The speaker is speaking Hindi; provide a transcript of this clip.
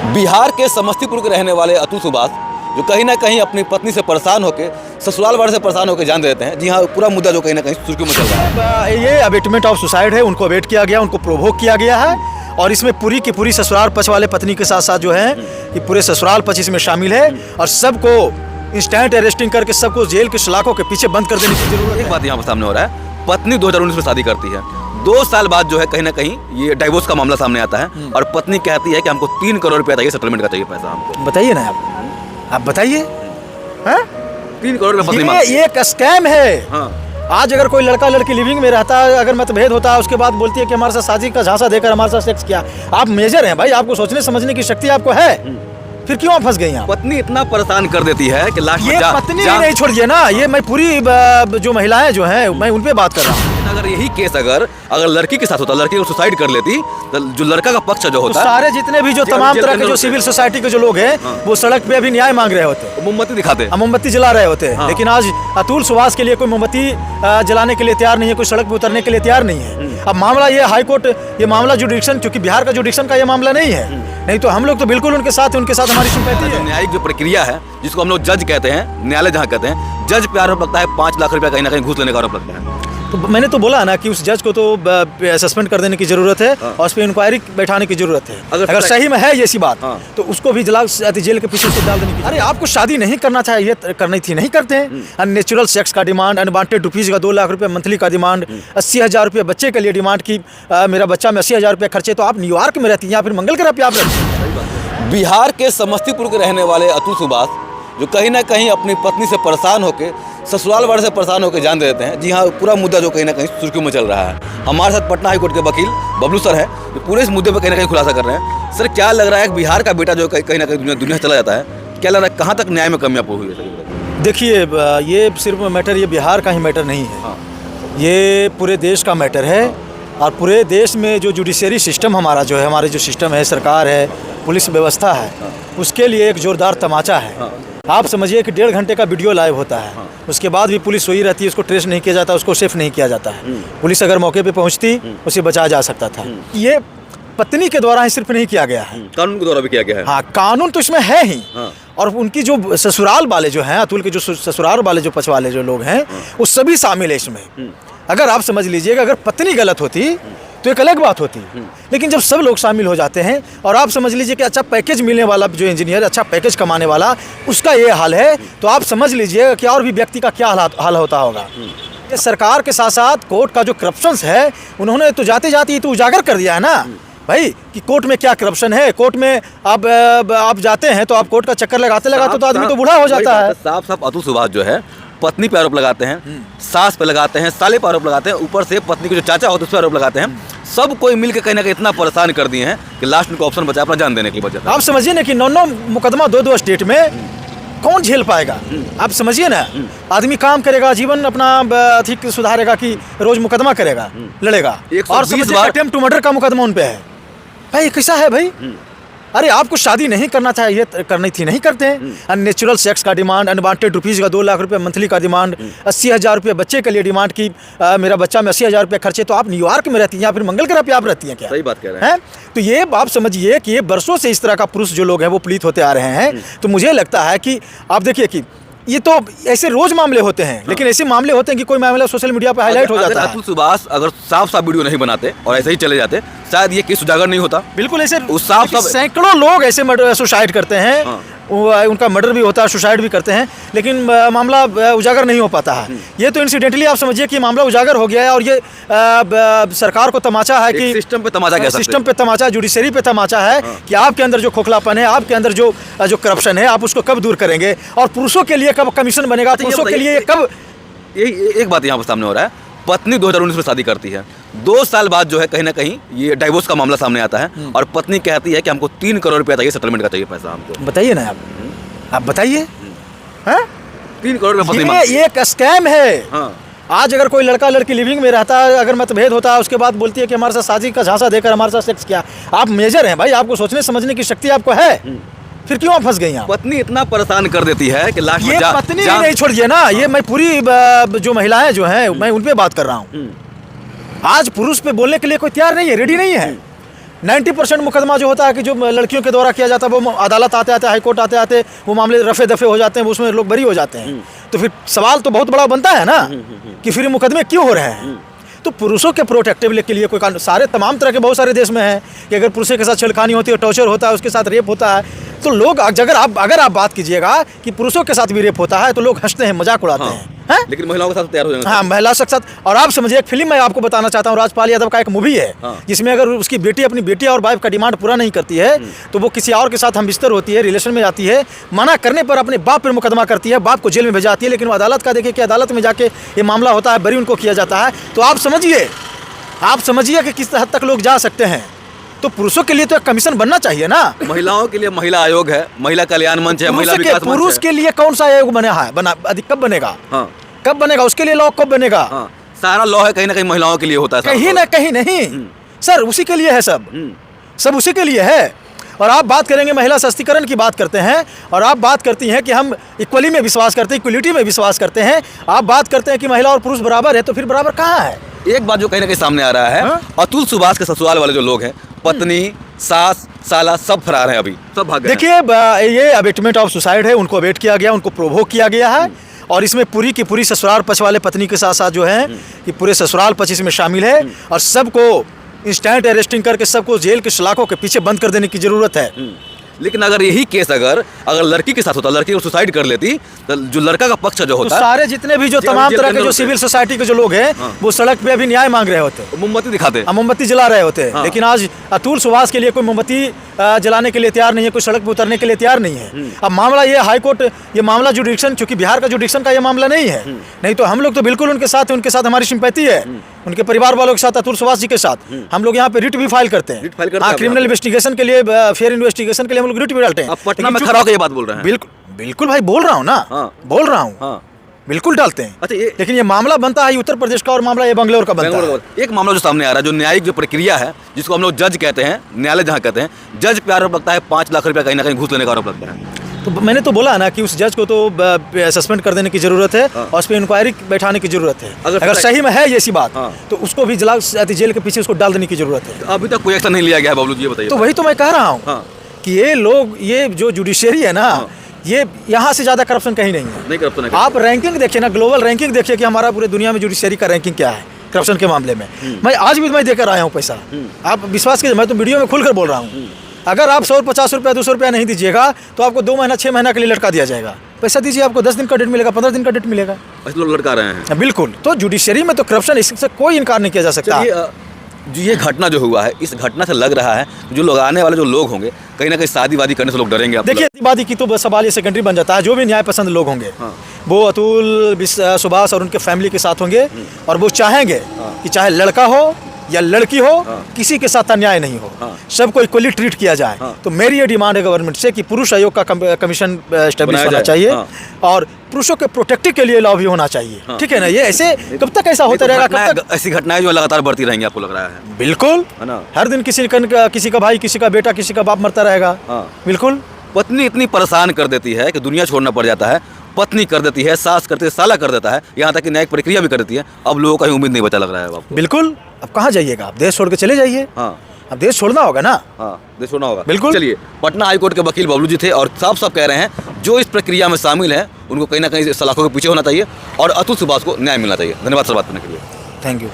बिहार के समस्तीपुर के रहने वाले अतुल सुभाष जो कहीं ना कहीं अपनी पत्नी से परेशान होकर ससुराल वाले से परेशान होकर जान देते हैं। जी हाँ, पूरा मुद्दा जो कहीं ना कहीं सुर्खियों में चल रहा है। ये अबेटमेंट ऑफ सुसाइड है, उनको अबेट किया गया, उनको प्रोवोक किया गया है और इसमें पूरी की पूरी ससुराल पक्ष वाले पत्नी के साथ साथ जो है कि पूरे ससुराल पक्ष इसमें शामिल है और सबको इंस्टेंट अरेस्टिंग करके सबको जेल के सलाखों के पीछे बंद कर देने की जरूरत है। एक बात यहाँ पर सामने हो रहा है, पत्नी 2019 में शादी करती है, 2 साल बाद जो है कहीं ना कहीं ये डाइवोर्स का मामला सामने आता है और पत्नी कहती है कि हमको 3 करोड़ रुपया चाहिए, सेटलमेंट का चाहिए पैसा हमको। बताइए ना आप बताइए। 3 करोड़ रुपया पत्नी ये एक स्कैम है। हाँ। आज अगर कोई लड़का लड़की लिविंग में रहता है, अगर मतभेद होता है, उसके बाद बोलती है कि हमारे साथ शादी का झांसा देकर हमारे साथ सेक्स किया। आप मेजर हैं भाई, आपको सोचने समझने की शक्ति आपको है, फिर क्यों आप फंस गई हैं? पत्नी इतना परेशान कर देती है कि लास्ट में पत्नी ही नहीं छोड़िए ना, ये मैं पूरी जो महिलाएं जो हैं मैं उन पे बात कर रहा हूँ। अगर यही केस अगर लड़की के साथ होता, लड़की को सुसाइड कर लेती, तो जो लड़का का पक्ष जो होता तो सारे जितने भी जो तमाम तरह के जो सिविल सोसाइटी के जो लोग हैं वो सड़क पे अभी न्याय मांग रहे होते, मोमबत्ती दिखाते, मोमबत्ती जला रहे होते। लेकिन आज अतुल सुभाष के लिए कोई मोमबत्ती जलाने के लिए तैयार नहीं है, कोई सड़क पे उतरने के लिए तैयार नहीं है। अब मामला ये हाई कोर्ट, ये मामला जुडिक्शन, क्योंकि बिहार का जुडिक्शन का ये मामला नहीं है, नहीं तो हम लोग तो बिल्कुल उनके साथ हमारी सिंपैथी है। न्यायिक जो प्रक्रिया है जिसको हम लोग जज कहते हैं, न्यायालय जहाँ कहते हैं, जज पे आरोप लगता है 5 लाख रुपया कहीं ना कहीं घूस लेने का आरोप लगता है। तो मैंने तो बोला ना कि उस जज को तो सस्पेंड कर देने की जरूरत है और उस पर इंक्वायरी बैठाने की जरूरत है। अगर सही में है ये सी बात तो उसको भी जेल के पीछे से डाल देने की। अरे आपको शादी नहीं करना चाहिए, करनी थी, नहीं करते हैं। अननेचुरल सेक्स का डिमांड, अनवांटेड रुपीज़ का 2 लाख रुपये मंथली का डिमांड, 80,000 रुपये बच्चे के लिए डिमांड की, मेरा बच्चा में 80,000 रुपये खर्चे। तो आप न्यूयॉर्क में रहती हैं या फिर मंगल ग्रह पे आप रहती हैं। बिहार के समस्तीपुर के रहने वाले अतुल सुभाष जो कहीं ना कहीं अपनी पत्नी से परेशान होकर ससुराल वाले से परेशान होकर जान देते हैं। जी हाँ, पूरा मुद्दा जो कहीं ना कहीं सुर्खियों में चल रहा है। हमारे साथ पटना हाईकोर्ट के वकील बबलू सर है जो पूरे इस मुद्दे पर कहीं ना कहीं खुलासा कर रहे हैं। सर, क्या लग रहा है कि बिहार का बेटा जो कहीं ना कहीं दुनिया से चला जाता है, क्या लग रहा है कहाँ तक न्याय में कमियाँ हुई है? देखिए, ये सिर्फ मैटर ये बिहार का ही मैटर नहीं है, ये पूरे देश का मैटर है और पूरे देश में जो जुडिशरी सिस्टम हमारा जो है, हमारे जो सिस्टम है, सरकार है, पुलिस व्यवस्था है, उसके लिए एक जोरदार तमाचा है। आप समझिए कि 1.5 घंटे का वीडियो लाइव होता है, उसके बाद भी पुलिस सोई रहती है, उसको ट्रेस नहीं किया जाता, उसको सेफ नहीं किया जाता है। पुलिस अगर मौके पे पहुंचती उसे बचाया जा सकता था। ये पत्नी के द्वारा ही सिर्फ नहीं किया गया है, कानून के द्वारा भी किया गया है। हाँ, कानून तो इसमें है ही। और उनकी जो ससुराल वाले जो हैं, अतुल के जो ससुराल वाले जो पक्ष वाले जो लोग हैं, वो सभी शामिल है इसमें। अगर आप समझ लीजिएगा, अगर पत्नी गलत होती तो एक अलग बात होती, लेकिन जब सब लोग शामिल हो जाते हैं और आप समझ लीजिए कि अच्छा पैकेज मिलने वाला जो इंजीनियर, अच्छा पैकेज कमाने वाला, उसका ये हाल है, तो आप समझ लीजिए कि और भी व्यक्ति का क्या हाल होता होगा। ये सरकार के साथ साथ कोर्ट का जो करप्शन है, उन्होंने तो जाते जाते तो उजागर कर दिया है ना भाई कि कोर्ट में क्या करप्शन है। कोर्ट में आप जाते हैं तो आप कोर्ट का चक्कर लगाते लगाते तो आदमी तो बूढ़ा हो जाता है। साफ साफ अतुल सुभाष जो है पत्नी पे आरोप लगाते हैं, सास पे लगाते हैं, साले पे आरोप लगाते हैं, ऊपर से पत्नी के जो चाचा होते हैं उस पर आरोप लगाते हैं। सब कोई मिलकर कहीं ना कहीं इतना परेशान कर दिए हैं कि लास्ट में ऑप्शन बचा अपना जान देने की वजह। आप समझिए ना कि 9 मुकदमा 2 स्टेट में कौन झेल पाएगा? आप समझिए ना, आदमी काम करेगा, जीवन अपना अधिक सुधारेगा कि रोज मुकदमा करेगा, लड़ेगा। और अटेम्प्ट टू मर्डर का मुकदमा उन पे है भाई। कैसा है भाई? अरे आपको शादी नहीं करना चाहिए, करनी थी, नहीं करते हैं। अननेचुरल सेक्स का डिमांड, अनवांटेड रुपीज़ का 2 लाख रुपये मंथली का डिमांड, 80,000 रुपये बच्चे के लिए डिमांड की, मेरा बच्चा में 80,000 रुपये खर्चे। तो आप न्यूयॉर्क में रहती हैं या फिर मंगल ग्रह पे आप रहती हैं क्या? सही बात कह रहे हैं। तो ये आप समझिए कि ये बरसों से इस तरह का पुरुष जो लोग हैं वो पीड़ित होते आ रहे हैं। तो मुझे लगता है कि आप देखिए कि ये तो ऐसे रोज मामले होते हैं, लेकिन ऐसे मामले होते हैं कि कोई मामला सोशल मीडिया पर हाईलाइट हो जाता है। अतुल सुभाष अगर साफ वीडियो नहीं बनाते और ऐसे ही चले जाते, शायद ये केस उजागर नहीं होता। बिल्कुल ऐसे साफ सैकड़ों लोग ऐसे सुसाइड करते हैं, उनका मर्डर भी होता है, सुसाइड भी करते हैं, लेकिन मामला उजागर नहीं हो पाता है। ये तो इंसिडेंटली आप समझिए कि मामला उजागर हो गया है और ये सरकार को तमाचा है कि सिस्टम पे तमाचा, सिस्टम पे तमाचा, जुडिशरी पे तमाचा है कि आपके अंदर जो खोखलापन है, आपके अंदर जो करप्शन है, आप उसको कब दूर करेंगे और पुरुषों के लिए कब कमीशन बनेगा, पुरुषों के लिए कब। एक बात यहाँ पर सामने हो रहा है, पत्नी 2019 में शादी करती है, 2 साल बाद जो है कहीं ना कहीं ये डाइवोर्स का मामला सामने आता है और पत्नी कहती है कि हमको 3 करोड़ रुपया चाहिए, सेटलमेंट का चाहिए पैसा हमको। बताइए ना आप बताइए। 3 करोड़ रुपया ये एक स्कैम है। आज अगर कोई लड़का लड़की लिविंग में रहता है, अगर मतभेद होता है, उसके बाद बोलती है कि हमारे साथ शादी का झांसा देकर हमारे साथ सेक्स किया। आप मेजर हैं भाई, आपको सोचने समझने की शक्ति आपको है, फिर क्यों आप फंस गई हैं? पत्नी इतना परेशान कर देती है कि लास्ट में पत्नी ही नहीं छोड़िए ना, ये मैं पूरी जो महिलाएं जो हैं मैं उन पे बात कर रहा हूँ। आज पुरुष पे बोलने के लिए कोई तैयार नहीं है, रेडी नहीं है। 90% मुकदमा जो होता है कि जो लड़कियों के द्वारा किया जाता है वो अदालत आते आते, हाई कोर्ट आते आते वो मामले रफे दफे हो जाते हैं, उसमें लोग बरी हो जाते हैं। तो फिर सवाल तो बहुत बड़ा बनता है ना कि फिर ये मुकदमे क्यों हो रहे हैं। तो पुरुषों के प्रोटेक्टिव के लिए कोई कानून, सारे तमाम तरह के बहुत सारे देश में है कि अगर पुरुषों के साथ छेड़खानी होती है, टॉर्चर होता है, उसके साथ रेप होता है, तो लोग अगर आप बात कीजिएगा कि पुरुषों के साथ भी रेप होता है तो लोग हंसते हैं, मजाक उड़ाते हैं। लेकिन महिलाओं के साथ तैयार हो जाएंगे। हाँ, महिला के साथ। और आप समझिए, एक फिल्म मैं आपको बताना चाहता हूँ, राजपाल यादव का एक मूवी है जिसमें अगर उसकी बेटी अपनी बेटी और वाइफ का डिमांड पूरा नहीं करती है तो वो किसी और के साथ हम बिस्तर होती है, रिलेशन में जाती है, मना करने पर अपने बाप पर मुकदमा करती है, बाप को जेल में भेजाती है। लेकिन वो अदालत का देखिए कि अदालत में जाके ये मामला होता है, बरी उनको किया जाता है। तो आप समझिए कि किस हद तक लोग जा सकते हैं। तो पुरुषों के लिए तो एक कमीशन बनना चाहिए ना। महिलाओं के लिए महिला आयोग है, महिला कल्याण मंच है, महिला विकास मंच है। पुरुष के लिए कौन सा आयोग कब बनेगा? कब बनेगा? उसके लिए लॉ कब बनेगा? सारा लॉ है कहीं ना कहीं महिलाओं के लिए होता है, कहीं ना कहीं नहीं सर, उसी के लिए है सब उसी के लिए है। और आप बात करेंगे महिला सशक्तिकरण की बात करते हैं, और आप बात करती हैं कि हम इक्वली में विश्वास करते हैं, इक्वलिटी में विश्वास करते हैं। आप बात करते हैं कि महिला और पुरुष बराबर है, तो फिर बराबर कहाँ है? एक बात जो कहीं ना कहीं सामने आ रहा है, अतुल सुभाष के ससुराल वाले जो लोग हैं, पत्नी, सास, साला, सब फरार हैं, अभी सब भाग गए। देखिए, ये अबेटमेंट ऑफ सुसाइड है, उनको अबेट किया गया, उनको प्रोवोक किया गया है। और इसमें पूरी की पूरी ससुराल पक्ष वाले पत्नी के साथ साथ जो है कि पूरे ससुराल पक्ष इसमें शामिल है। और सबको इंस्टेंट अरेस्टिंग करके सबको जेल के सलाखों के पीछे बंद कर देने की जरूरत है। लेकिन अगर यही केस अगर लड़की के साथ होता, लड़की को सुसाइड कर लेती, तो जो लड़का का पक्ष जो होता, तो सारे जितने भी जो तमाम तरह के जो सिविल सोसाइटी के जो लोग हैं वो सड़क पे अभी न्याय मांग रहे होते, मोमबत्ती दिखाते, मोमबत्ती जला रहे होते। लेकिन आज अतुल सुभाष के लिए कोई मोमबत्ती जलाने के लिए तैयार नहीं है, कोई सड़क पे उतरने के लिए तैयार नहीं है। अब मामला ये हाई कोर्ट, ये मामला जुडिक्शन, चूंकि बिहार का जुडिक्शन का ये मामला नहीं है, नहीं तो हम लोग तो बिल्कुल उनके साथ हैं, उनके साथ हमारी सिंपैथी है, उनके परिवार वालों के साथ, अतुल सुभाष जी के साथ। हम लोग यहाँ पे रिट भी फाइल करते हैं, क्रिमिनल इन्वेस्टिगेशन के लिए, फेयर इन्वेस्टिगेशन के लिए हम लोग रिट भी डालते हैं। पटना में खड़ा होकर ये बात बोल रहे हैं। बिल्कुल भाई, बोल रहा हूँ ना, बोल रहा हूँ, बिल्कुल डालते हैं। अच्छा, लेकिन ये मामला बनता है उत्तर प्रदेश का और मामला ये बेंगलोर का बनता है। एक मामला जो सामने आ रहा है, जो न्यायिक जो प्रक्रिया है, जिसको हम लोग जज कहते हैं, न्यायालय जहाँ कहते हैं, जज पे आरोप लगता है 5 लाख रुपया कहीं ना कहीं घूस लेने का आरोप लगता है। तो मैंने तो बोला ना कि उस जज को तो सस्पेंड कर देने की जरूरत है और उस पर इंक्वायरी बैठाने की जरूरत है। अगर सही में है ये सी बात, तो उसको भी जेल के पीछे उसको डाल देने की जरूरत है। अभी तक कोई एक्शन नहीं लिया गया है बबलू जी, ये बताइए। तो वही तो मैं कह रहा हूँ कि ये लोग, ये जो जुडिशरी है ना, ये यहाँ से ज्यादा करप्शन कहीं नहीं है। नहीं करप्शन है। आप रैंकिंग देखिए ना, ग्लोबल रैंकिंग देखिए कि हमारा पूरे दुनिया में जुडिशरी का रैंकिंग क्या है करप्शन के मामले में। मैं आज भी मैं देकर आया हूँ पैसा, आप विश्वास कीजिए, मैं तो वीडियो में खुलकर बोल रहा हूँ। अगर आप 150 रुपया 200 रुपया नहीं दीजिएगा तो आपको 2 महीना 6 महीना के लिए लटका दिया जाएगा। पैसा दीजिए, आपको 10 दिन का डेट मिलेगा, 15 दिन का डेट मिलेगा। ऐसे लोग लटका रहे हैं। बिल्कुल। तो जुडिशरी में तो करप्शन, इससे कोई इनकार नहीं किया जा सकता। जो ये घटना जो हुआ है, इस घटना से लग रहा है जो लोग आने वाले जो लोग होंगे, कहीं ना कहीं शादी वादी करने से लोग डरेंगे। देखिए, शादी की तो सवाल ये सेकेंडरी बन जाता है। जो भी न्याय पसंद लोग होंगे वो अतुल सुभाष और उनके फैमिली के साथ होंगे, और वो चाहेंगे कि चाहे लड़का हो या लड़की हो, किसी के साथ अन्याय नहीं हो, सबको इक्वली ट्रीट किया जाए। तो मेरी ये डिमांड है गवर्नमेंट से कि पुरुष आयोग का कमीशन एस्टेब्लिश होना चाहिए और पुरुषों के प्रोटेक्टिव के लिए लॉ भी होना चाहिए। ठीक है ना? ये ऐसे कब तक ऐसा होता रहेगा? कब तक ऐसी घटनाएं जो लगातार बढ़ती रहेंगी, आपको लग रहा है? बिल्कुल, हर दिन किसी का भाई, किसी का बेटा, किसी का बाप मरता रहेगा। बिल्कुल। पत्नी इतनी परेशान कर देती है कि दुनिया छोड़ना पड़ जाता है, पत्नी कर देती है, सास करती है, साला कर देता है, यहाँ तक कि न्यायिक प्रक्रिया भी कर देती है। अब लोगों का उम्मीद नहीं बचा लग रहा है आपको। बिल्कुल। अब कहाँ जाइएगा? आप देश छोड़ के चले जाइए। अब देश छोड़ना होगा ना। देश छोड़ना होगा। बिल्कुल। चलिए, पटना हाईकोर्ट के वकील बबलू जी थे और साफ साफ कह रहे हैं जो इस प्रक्रिया में शामिल है उनको कहीं ना कहीं सलाखों के पीछे होना चाहिए और अतुल सुभाष को न्याय मिलना चाहिए। धन्यवाद सर बात करने के लिए। Thank you.